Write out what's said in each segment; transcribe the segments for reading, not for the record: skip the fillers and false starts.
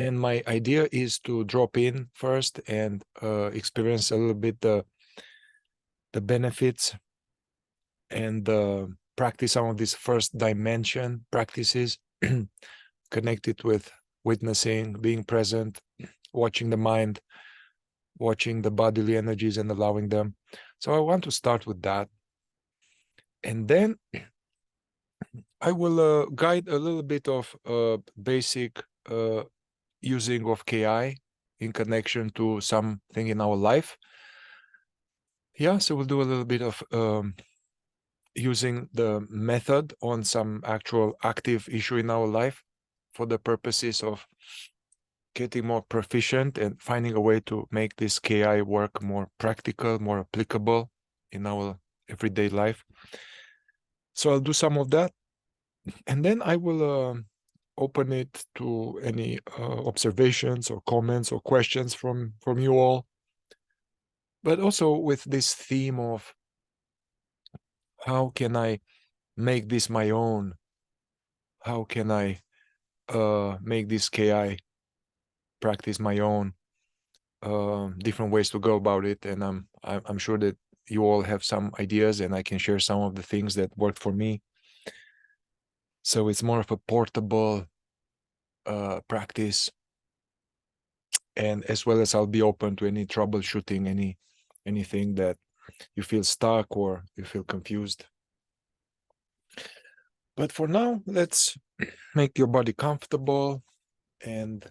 And my idea is to drop in first and experience a little bit the benefits and practice some of these first dimension practices connected with witnessing, being present, watching the mind, watching the bodily energies and allowing them. So I want to start with that. And then I will guide a little bit of basic using of KI in connection to something in our life. Yeah, so we'll do a little bit of using the method on some actual active issue in our life for the purposes of getting more proficient and finding a way to make this KI work more practical, more applicable in our everyday life. So I'll do some of that, and then I will open it to any observations or comments or questions from you all, but also with this theme of how can I make this my own? How can I make this KI practice my own? Different ways to go about it, and I'm sure that you all have some ideas, and I can share some of the things that worked for me. So it's more of a portable practice, and as well as I'll be open to any troubleshooting, anything that you feel stuck or you feel confused. But for now, let's make your body comfortable and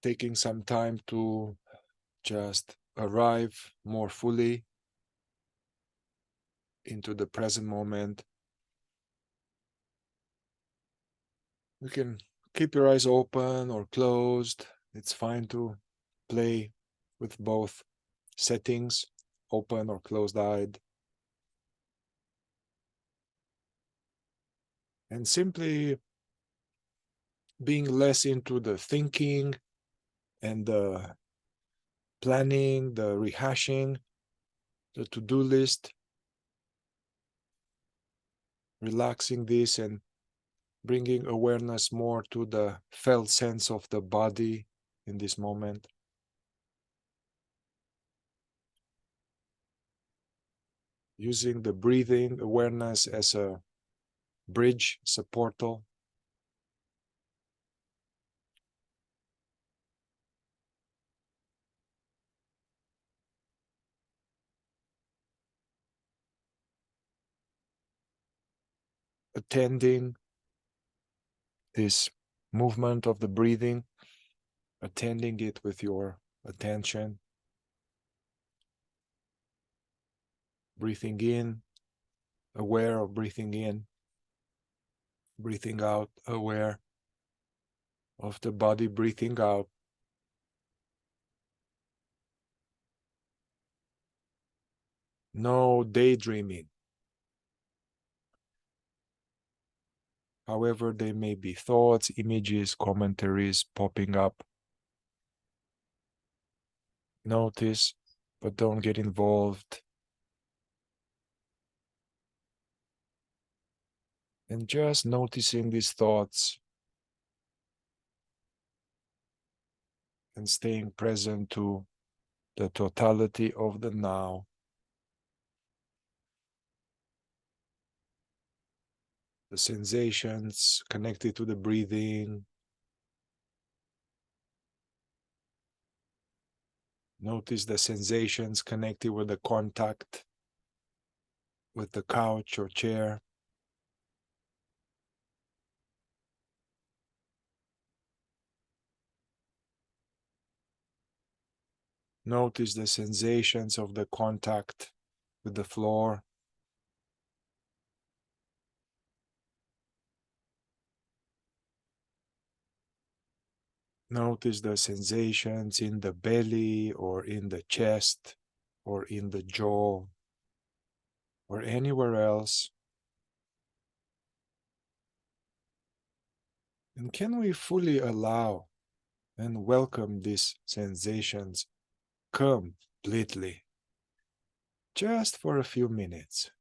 taking some time to just arrive more fully into the present moment. You can keep your eyes open or closed. It's fine to play with both settings, open or closed-eyed. And simply being less into the thinking and the planning, the rehashing, the to-do list, relaxing this and bringing awareness more to the felt sense of the body in this moment. Using the breathing awareness as a bridge, as a portal. Attending this movement of the breathing, attending it with your attention. Breathing in, aware of breathing in. Breathing out, aware of the body breathing out. No daydreaming. However, there may be thoughts, images, commentaries popping up. Notice, but don't get involved. And just noticing these thoughts and staying present to the totality of the now. The sensations connected to the breathing. Notice the sensations connected with the contact with the couch or chair. Notice the sensations of the contact with the floor. Notice the sensations in the belly or in the chest or in the jaw or anywhere else. And can we fully allow and welcome these sensations completely, just for a few minutes?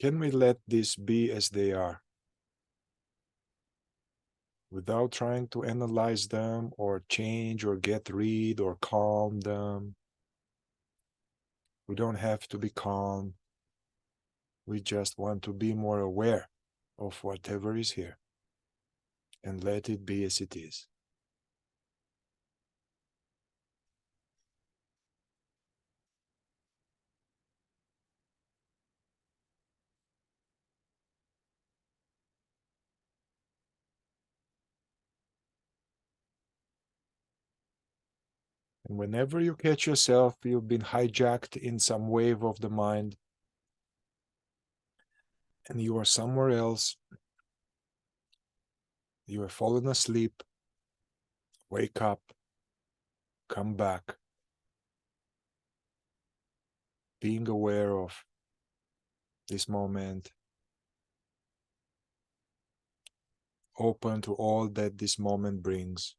Can we let this be as they are, without trying to analyze them or change or get rid or calm them? We don't have to be calm. We just want to be more aware of whatever is here and let it be as it is. And whenever you catch yourself, you've been hijacked in some wave of the mind and you are somewhere else, you have fallen asleep, wake up, come back, being aware of this moment, open to all that this moment brings.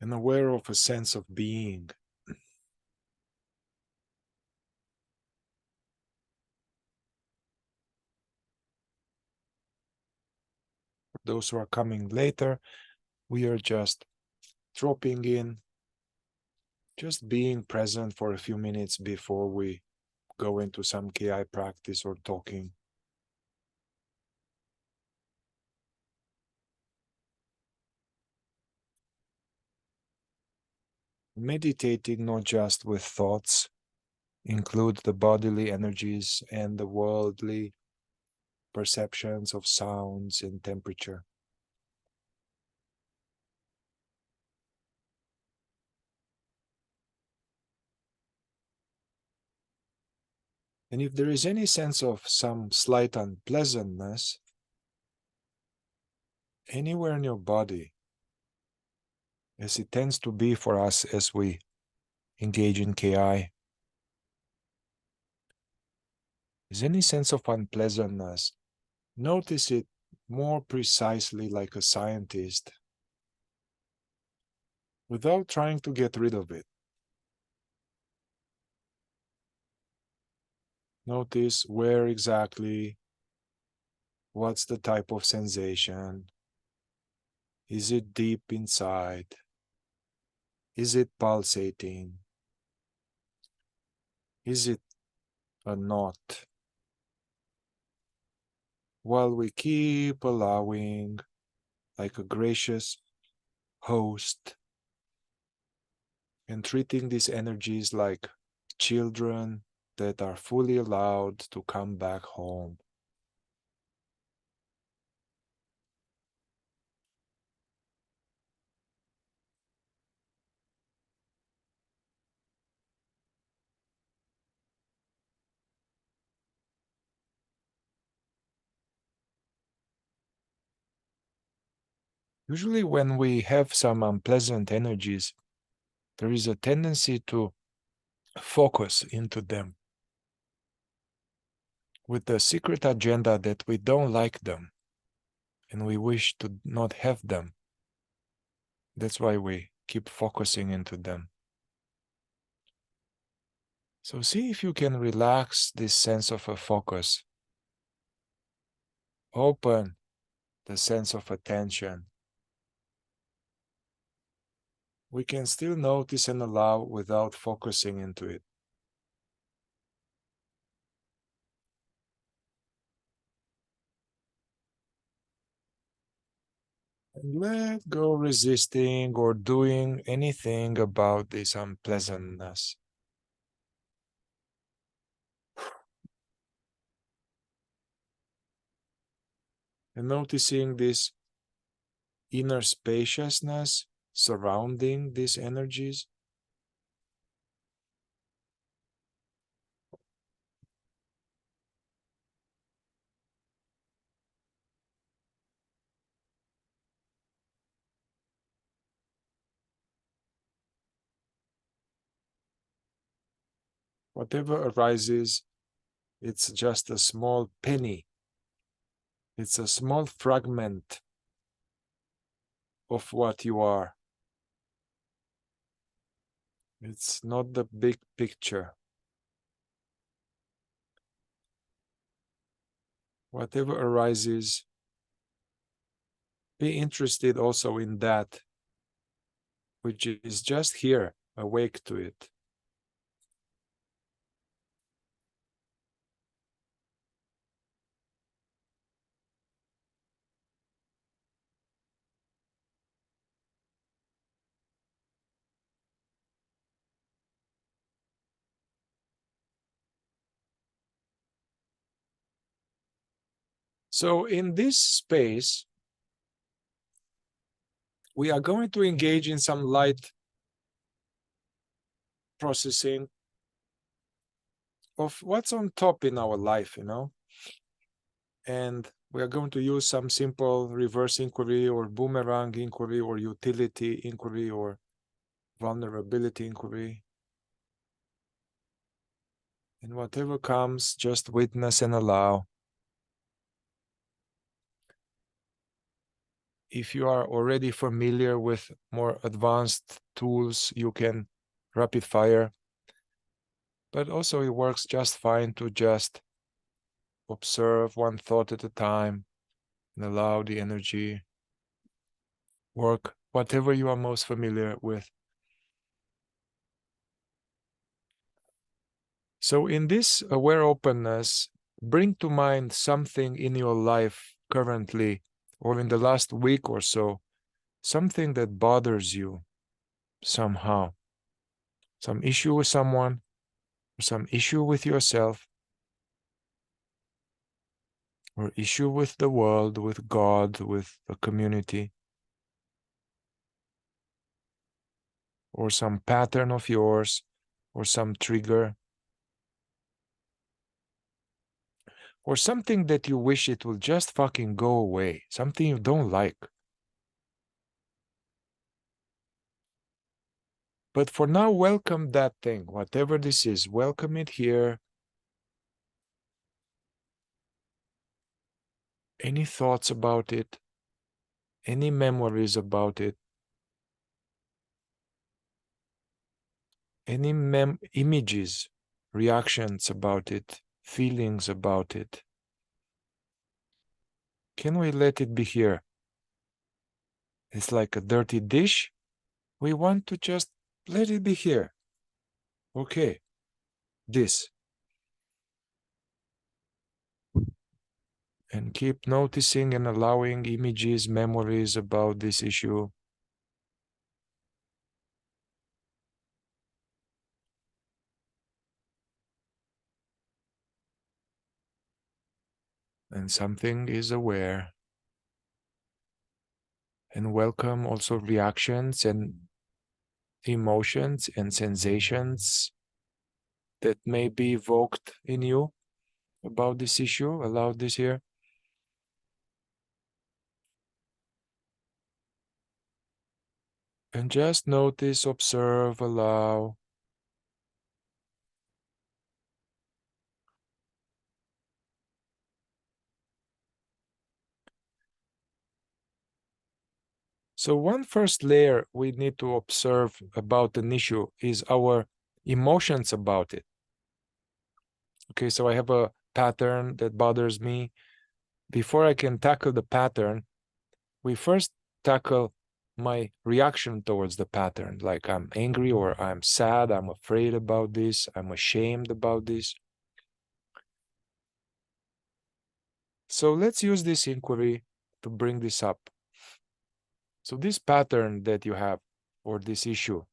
And aware of a sense of being. For those who are coming later, we are just dropping in, just being present for a few minutes before we go into some KI practice or talking. Meditating not just with thoughts, include the bodily energies and the worldly perceptions of sounds and temperature. And if there is any sense of some slight unpleasantness anywhere in your body, as it tends to be for us as we engage in KI, is any sense of unpleasantness, notice it more precisely like a scientist, without trying to get rid of it. Notice where exactly, what's the type of sensation, is it deep inside, is it pulsating, is it a knot? While we keep allowing, like a gracious host, and treating these energies like children that are fully allowed to come back home. Usually, when we have some unpleasant energies, there is a tendency to focus into them with the secret agenda that we don't like them and we wish to not have them. That's why we keep focusing into them. So see if you can relax this sense of a focus. Open the sense of attention. We can still notice and allow without focusing into it. And let go resisting or doing anything about this unpleasantness. And noticing this inner spaciousness surrounding these energies. Whatever arises, it's just a small penny. It's a small fragment of what you are. It's not the big picture. Whatever arises, be interested also in that which is just here, awake to it. So in this space, we are going to engage in some light processing of what's on top in our life, and we are going to use some simple reverse inquiry or boomerang inquiry or utility inquiry or vulnerability inquiry. And whatever comes, just witness and allow. If you are already familiar with more advanced tools, you can rapid fire. But also it works just fine to just observe one thought at a time and allow the energy work, whatever you are most familiar with. So in this aware openness, bring to mind something in your life currently or in the last week or so, something that bothers you somehow, some issue with someone, or some issue with yourself, or issue with the world, with God, with the community, or some pattern of yours, or some trigger, or something that you wish it will just fucking go away, something you don't like. But for now, welcome that thing, whatever this is, welcome it here. Any thoughts about it? Any memories about it? Any images, reactions about it, feelings about it? Can we let it be here? It's like a dirty dish. We want to just let it be here. Okay, this. And keep noticing and allowing images, memories about this issue. And something is aware. And welcome also reactions and emotions and sensations that may be evoked in you about this issue. Allow this here. And just notice, observe, allow. So one first layer we need to observe about an issue is our emotions about it. Okay, so I have a pattern that bothers me. Before I can tackle the pattern, we first tackle my reaction towards the pattern. Like I'm angry or I'm sad, I'm afraid about this, I'm ashamed about this. So let's use this inquiry to bring this up. So this pattern that you have, or this issue,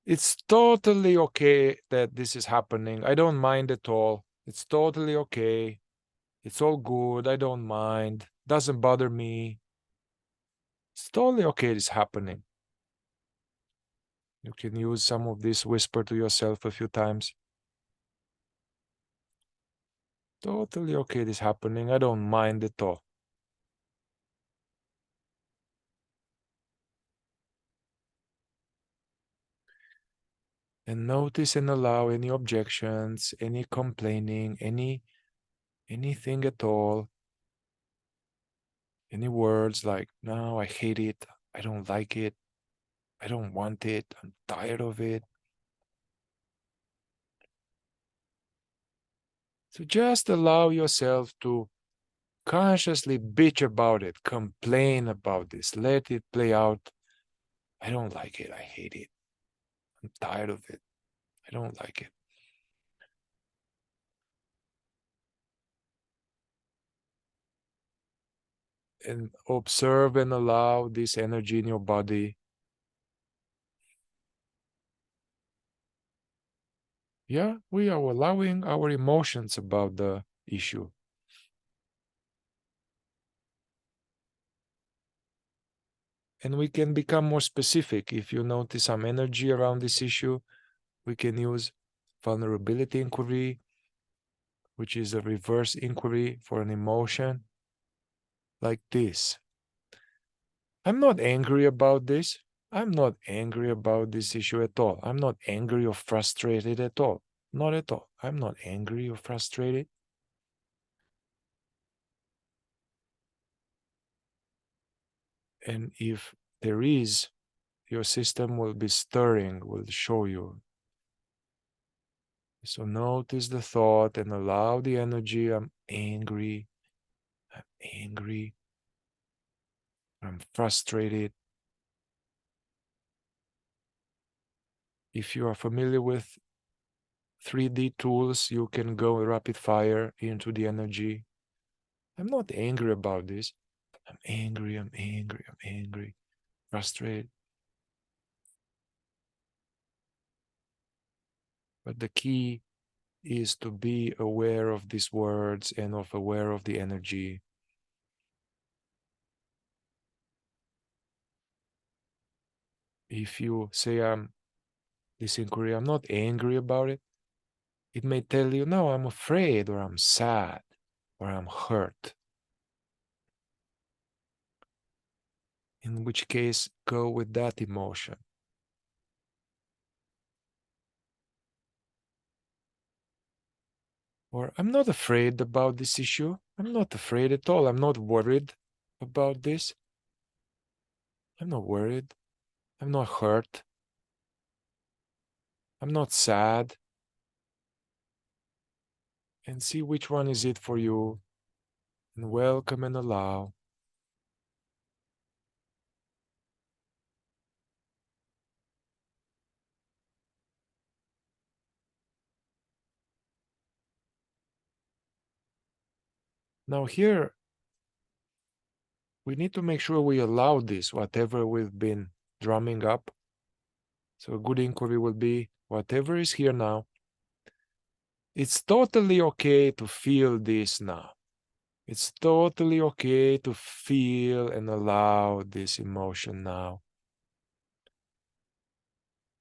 it's totally okay that this is happening. I don't mind at all. It's totally okay. It's all good. I don't mind. Doesn't bother me. It's totally okay it's happening. You can use some of this whisper to yourself a few times. Totally okay this happening. I don't mind at all. And notice and allow any objections, any complaining, anything at all. Any words like, no, I hate it. I don't like it. I don't want it. I'm tired of it. So just allow yourself to consciously bitch about it, complain about this, let it play out. I don't like it. I hate it. I'm tired of it. I don't like it. And observe and allow this energy in your body. Yeah, we are allowing our emotions about the issue. And we can become more specific. If you notice some energy around this issue, we can use vulnerability inquiry, which is a reverse inquiry for an emotion like this. I'm not angry about this. I'm not angry about this issue at all. I'm not angry or frustrated at all. Not at all. I'm not angry or frustrated. And if there is, your system will be stirring, will show you. So notice the thought and allow the energy. I'm angry. I'm angry. I'm frustrated. If you are familiar with 3D tools, you can go rapid fire into the energy. I'm not angry about this. I'm angry, I'm angry, I'm angry, frustrated. But the key is to be aware of these words and aware of the energy. If you say I'm this inquiry, I'm not angry about it, it may tell you, no, I'm afraid or I'm sad or I'm hurt. In which case, go with that emotion. Or I'm not afraid about this issue. I'm not afraid at all. I'm not worried about this. I'm not worried. I'm not hurt. I'm not sad. And see which one is it for you. And welcome and allow. Now here, we need to make sure we allow this, whatever we've been drumming up. So a good inquiry will be, whatever is here now, it's totally okay to feel this now. It's totally okay to feel and allow this emotion now.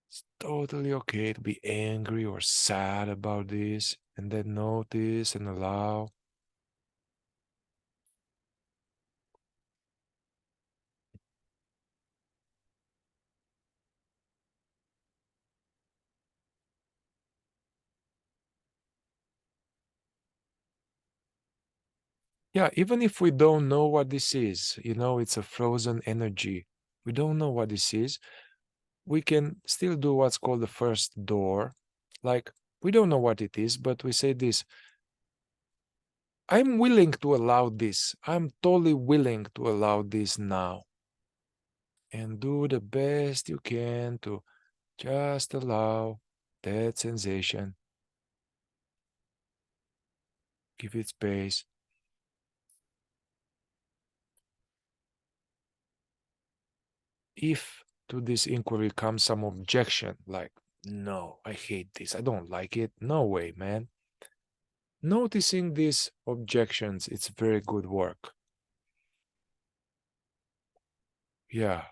It's totally okay to be angry or sad about this, and then notice and allow. Yeah, even if we don't know what this is, it's a frozen energy. We don't know what this is. We can still do what's called the first door. Like, we don't know what it is, but we say this, I'm willing to allow this. I'm totally willing to allow this now. And do the best you can to just allow that sensation. Give it space. If to this inquiry comes some objection, like, no, I hate this, I don't like it, no way, man. Noticing these objections, it's very good work. Yeah.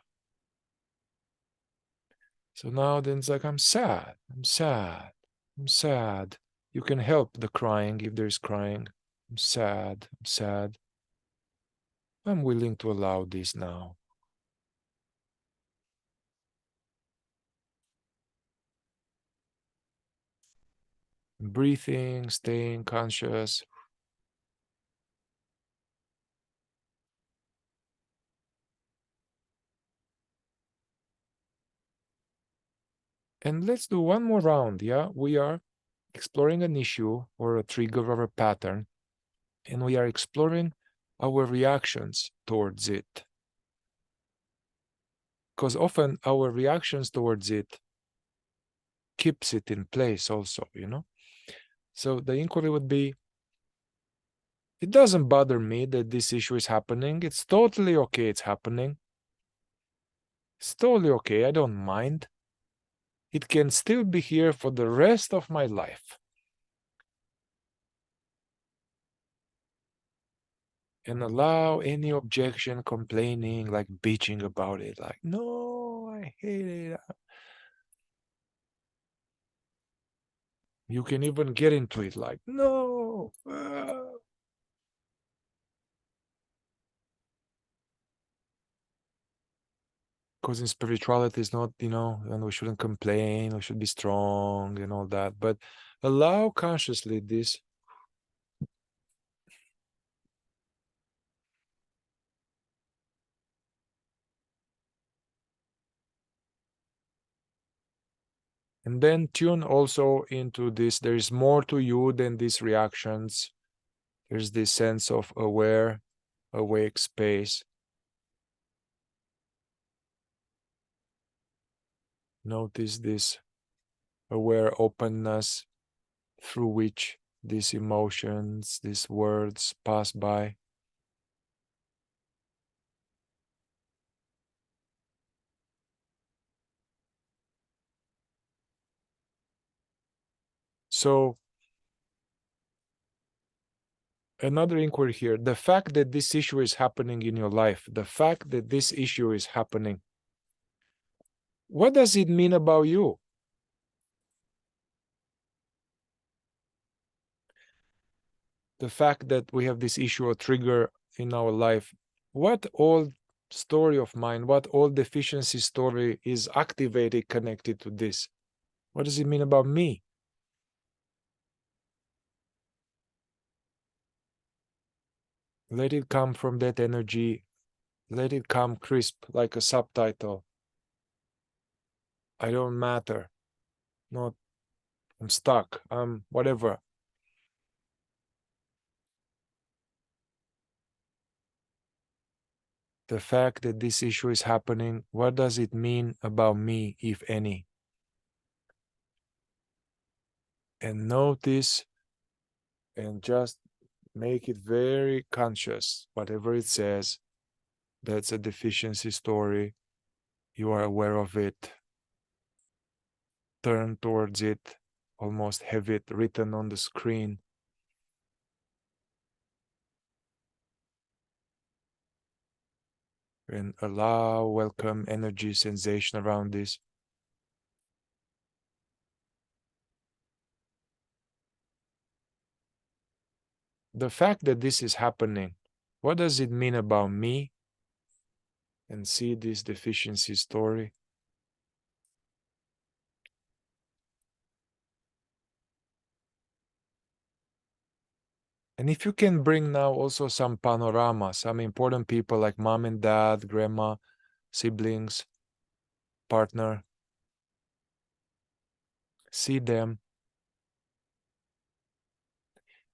So now then it's like, I'm sad, I'm sad, I'm sad. You can help the crying if there's crying. I'm sad, I'm sad. I'm willing to allow this now. Breathing, staying conscious. And let's do one more round. Yeah, we are exploring an issue or a trigger or a pattern, and we are exploring our reactions towards it. Because often our reactions towards it keeps it in place also, you know? So the inquiry would be, it doesn't bother me that this issue is happening. It's totally okay it's happening. It's totally okay. I don't mind. It can still be here for the rest of my life. And allow any objection, complaining, like bitching about it, like, no, I hate it. You can even get into it like, no. Because in spirituality is not, you know, and we shouldn't complain, we should be strong and all that. But allow consciously this. And then tune also into this. There is more to you than these reactions. There's this sense of aware, awake space. Notice this aware openness through which these emotions, these words pass by. So another inquiry here, the fact that this issue is happening in your life, the fact that this issue is happening, what does it mean about you? The fact that we have this issue or trigger in our life, what old story of mine, what old deficiency story is activated connected to this? What does it mean about me? Let it come from that energy. Let it come crisp like a subtitle. I don't matter. Not, I'm stuck. I'm whatever. The fact that this issue is happening, what does it mean about me, if any? And notice and just make it very conscious. Whatever it says, that's a deficiency story. You are aware of it. Turn towards it. Almost have it written on the screen. And allow welcome energy sensation around this. The fact that this is happening, what does it mean about me? And see this deficiency story. And if you can bring now also some panorama, some important people like mom and dad, grandma, siblings, partner, see them.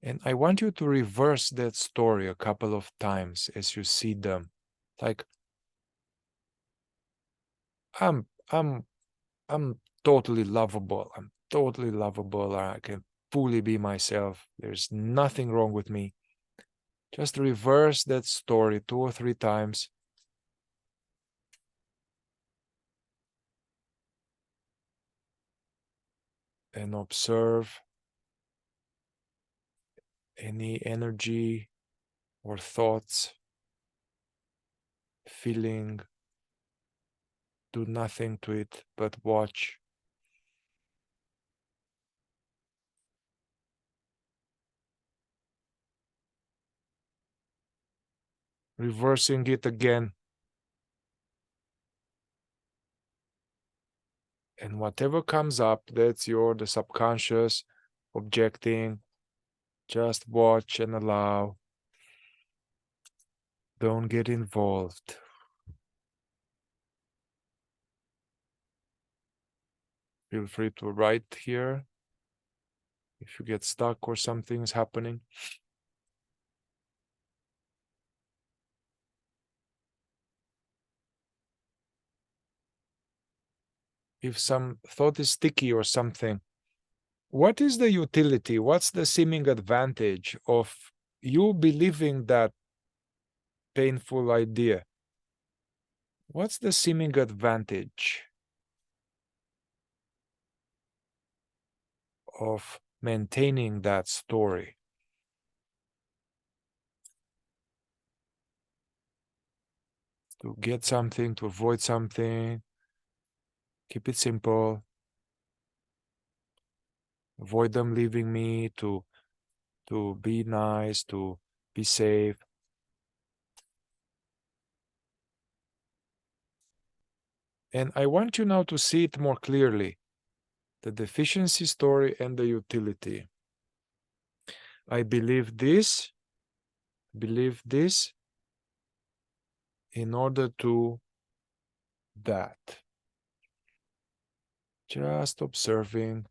And I want you to reverse that story a couple of times as you see them. Like, I'm I'm I'm totally lovable. I'm totally lovable. I can fully be myself. There's nothing wrong with me. Just reverse that story 2 or 3 times and observe any energy or thoughts, feeling. Do nothing to it but watch. Reversing it again. And whatever comes up, that's the subconscious objecting. Just watch and allow. Don't get involved. Feel free to write here if you get stuck or something's happening. If some thought is sticky or something, what is the utility? What's the seeming advantage of you believing that painful idea? What's the seeming advantage of maintaining that story? To get something, to avoid something, keep it simple, avoid them leaving me, to be nice, to be safe. And I want you now to see it more clearly, the deficiency story and the utility. I believe this in order to that. Just observing.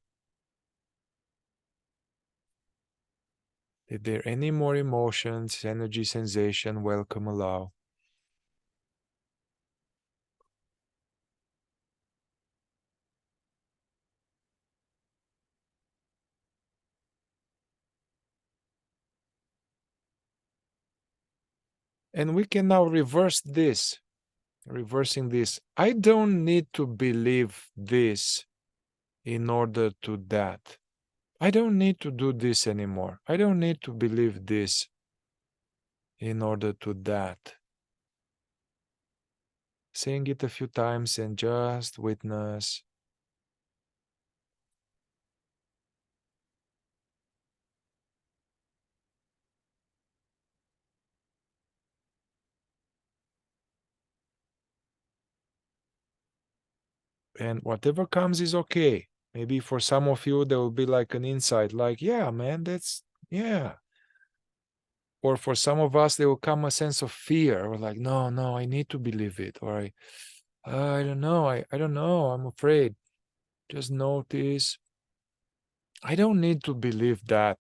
If there are any more emotions, energy, sensation, welcome, allow. And we can now reverse this, reversing this. I don't need to believe this in order to that. I don't need to do this anymore. I don't need to believe this in order to that. Saying it a few times and just witness. And whatever comes is okay. Maybe for some of you, there will be like an insight, like, yeah, man, that's, yeah. Or for some of us, there will come a sense of fear. We're like, no, no, I need to believe it. Or I don't know. I don't know. I'm afraid. Just notice. I don't need to believe that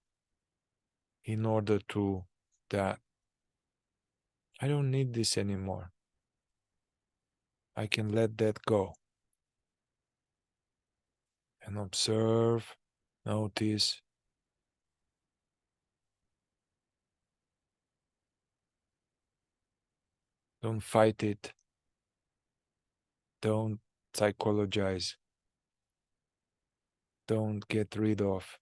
in order to that. I don't need this anymore. I can let that go. And observe, notice. Don't fight it. Don't psychologize. Don't get rid of.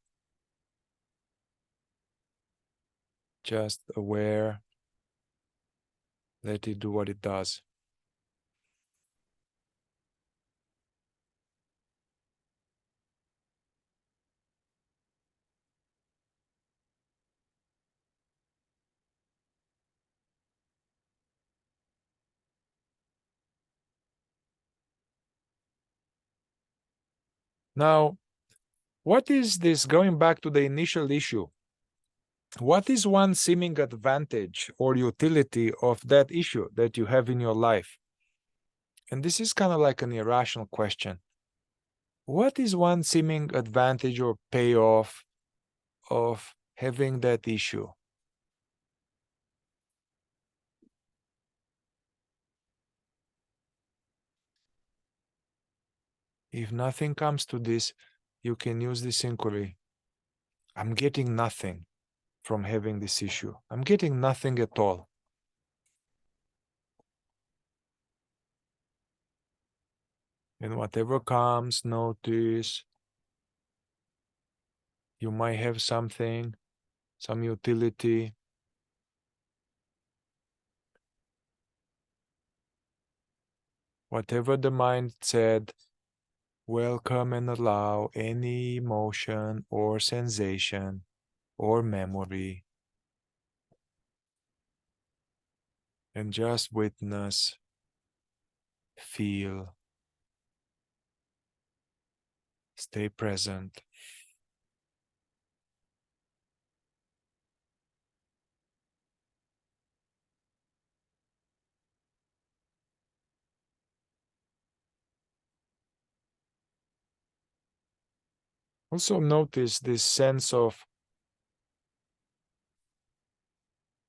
Just aware. Let it do what it does. Now, what is this? Going back to the initial issue, what is one seeming advantage or utility of that issue that you have in your life? And this is kind of like an irrational question. What is one seeming advantage or payoff of having that issue? If nothing comes to this, you can use this inquiry. I'm getting nothing from having this issue. I'm getting nothing at all. And whatever comes, notice. You might have something, some utility. Whatever the mind said, welcome and allow any emotion or sensation or memory. And just witness, feel, stay present. Also notice this sense of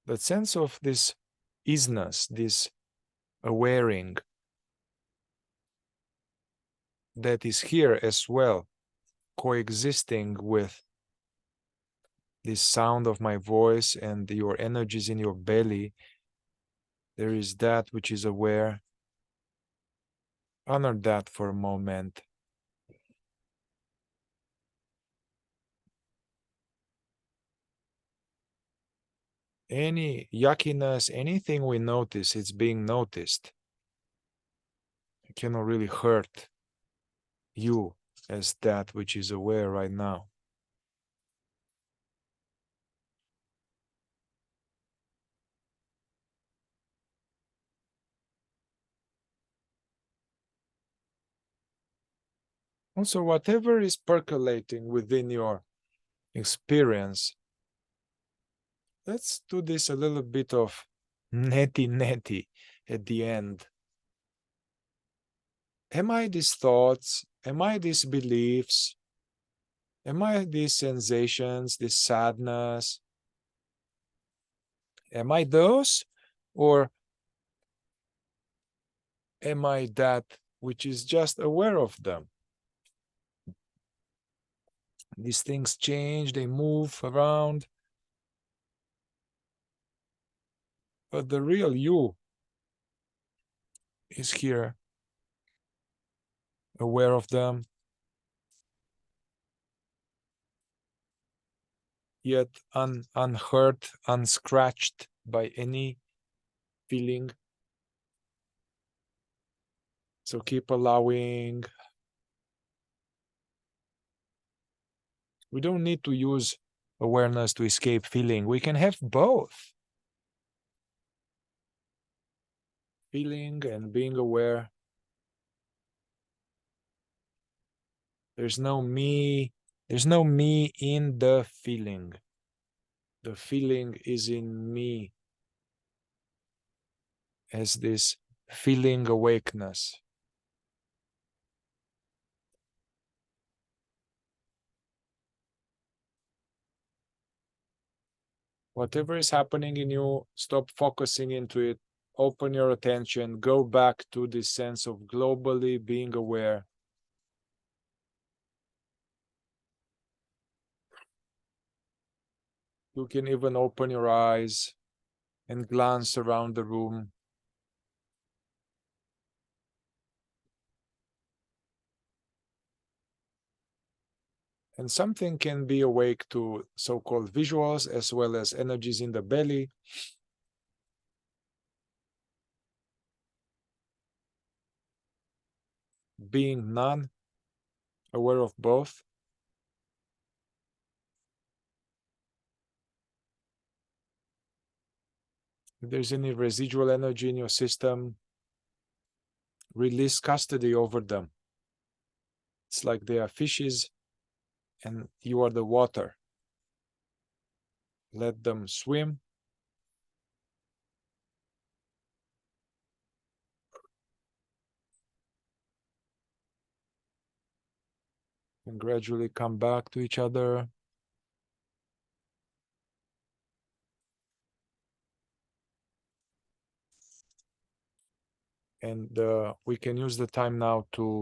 this isness, this awareing that is here as well, coexisting with this sound of my voice and your energies in your belly. There is that which is aware. Honor that for a moment. Any yuckiness, anything we notice, it's being noticed. It cannot really hurt you as that which is aware right now. Also, whatever is percolating within your experience, let's do this a little bit of netty at the end. Am I these thoughts? Am I these beliefs? Am I these sensations, this sadness? Am I those? Or am I that which is just aware of them? These things change, they move around. But the real you is here, aware of them, yet unhurt, unscratched by any feeling. So keep allowing. We don't need to use awareness to escape feeling. We can have both. Feeling and being aware. There's no me in the feeling. The feeling is in me as this feeling awakeness. Whatever is happening in you, stop focusing into it. Open your attention. Go back to this sense of globally being aware. You can even open your eyes and glance around the room. And something can be awake to so-called visuals as well as energies in the belly. Being none, aware of both. If there's any residual energy in your system, release custody over them. It's like they are fishes and you are the water. Let them swim. And gradually come back to each other. And we can use the time now to